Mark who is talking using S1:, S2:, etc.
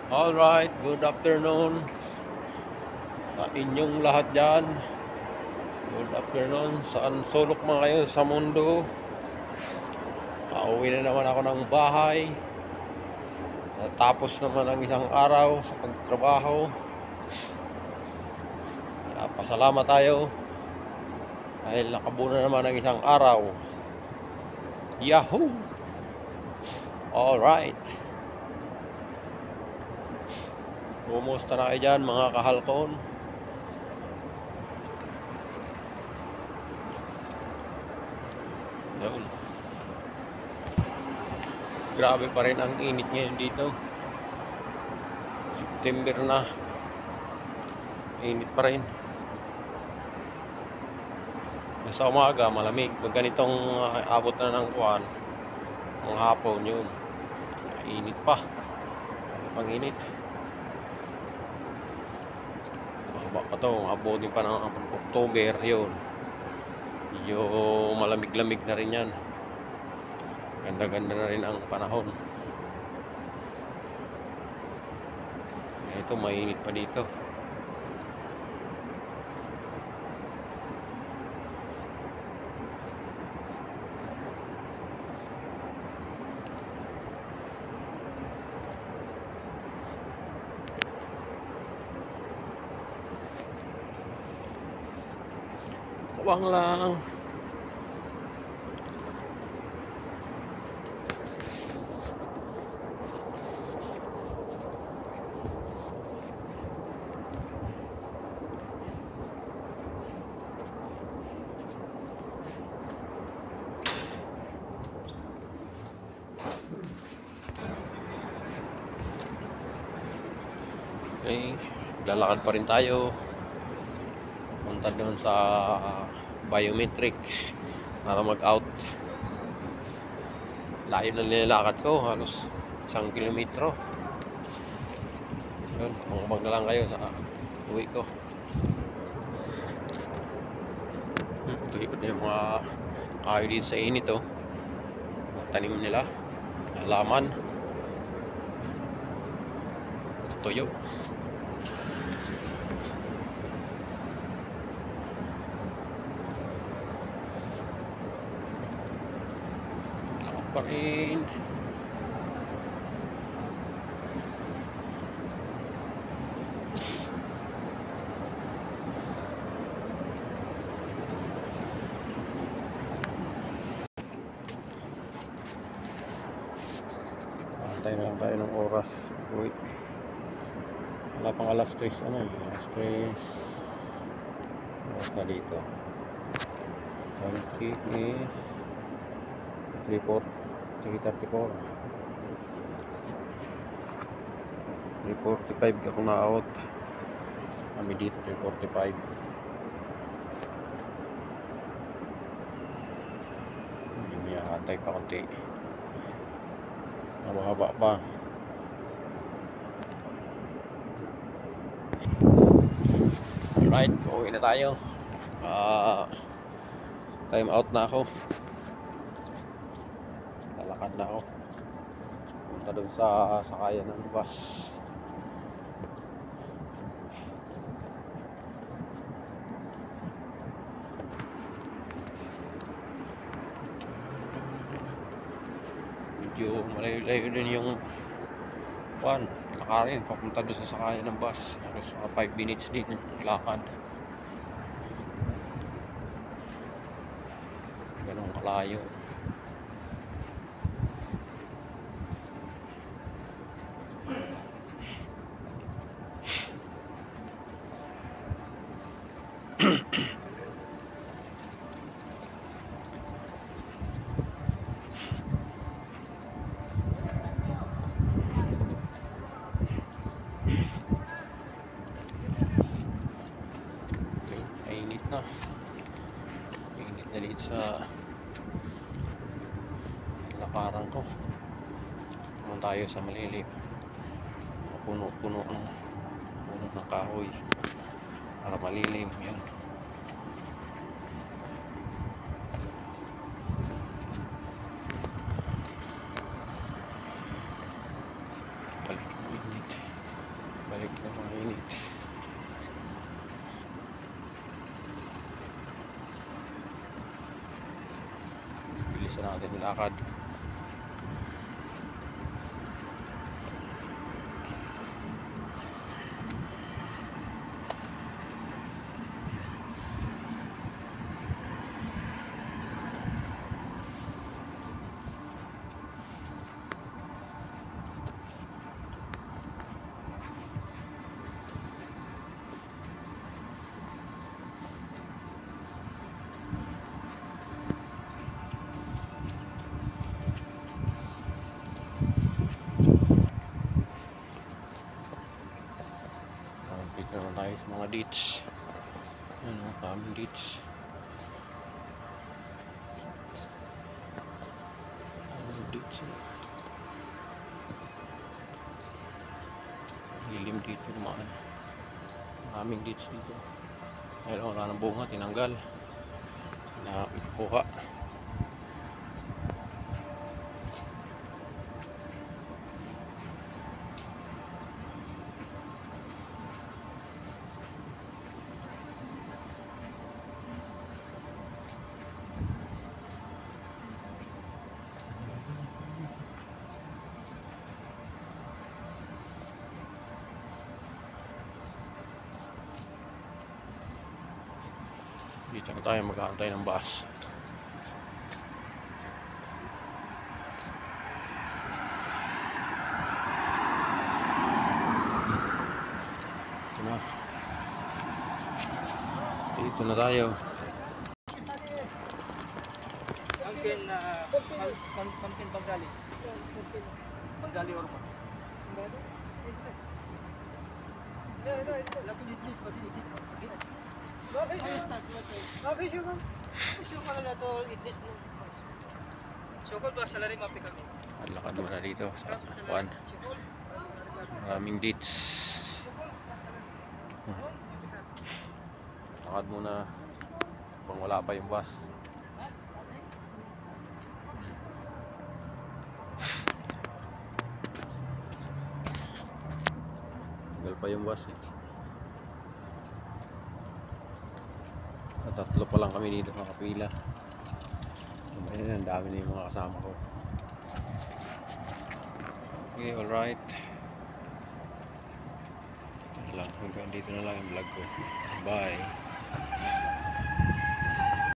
S1: Alright, good afternoon sa inyong lahat dyan. Good afternoon. Saan sulok man kayo sa mundo. Pauwi na naman ako ng bahay. Natapos naman ang isang araw sa pagtrabaho. Pasalamat tayo dahil nakabuo na naman ang isang araw. Yahoo! Alright. Kumusta na kayo dyan mga kahalkon? Yun. Grabe pa rin ang init ngayon dito. September na. Init pa rin. Sa umaga malamig. Pag ganitong abot na ng kuwan, ang hapon yun. Init pa. Pang init. Mahaba pa to. Abutin pa ng October yun. Medyo malamig-lamig na rin yan. Ganda-ganda na rin ang panahon. Ito mainit pa dito. Wang lang. Okay, lalakad pa rin tayo. Punta doon sa biometric para mag-out. Layo na nilalakad ko, halos 1 kilometro. Yun, mangabang na lang kayo sa uwi ko. Tulikod na yung mga kayo dito sa init oh. Tanim nila, halaman, tuyo. Pa rin. Antay na lang tayo ng oras. Wait. Wala pang alas 3 ano eh. Alas 3 oras na dito. Time check is 3:34. 3:45 ako na out. Kami dito 3:45. Hindi atay pa konti. Mahaba pa. Alright, uwi na tayo. Time out na ako. Lalakad na ako. Punta doon sa sakayan ng bus. Medyo malayo-layo din yung lakarin papunta doon sa sakayan ng bus. Halos 5 minutes din lakad. Ganun kalayo. Init na dito sa lakaran ko. Naman tayo sa malilim, puno-puno ng kahoy para malilim yan. Balik ang init. balik na mainit. Bilisan natin lakad. Meron tayo sa mga ditch. Ano, kaming ditch. Ditch. Lilim dito naman. Kaming ditch dito. Ayun, wala ng bunga, tinanggal. Nakuha. Dito na tayo mag-aantay ng bus. Ito na. Dito na tayo.
S2: Pumpkin Bengali. Bengali or what?
S1: Lakad muna dito sa kuan. Maraming ditch. Lakad muna kung wala pa yung bus. Tagal pa yung bus eh. Tatlo pa lang kami dito makapila. Ayun, ang dami na yung mga kasama ko. Okay, alright. Ito na lang, hanggang dito na lang yung vlog ko. Bye.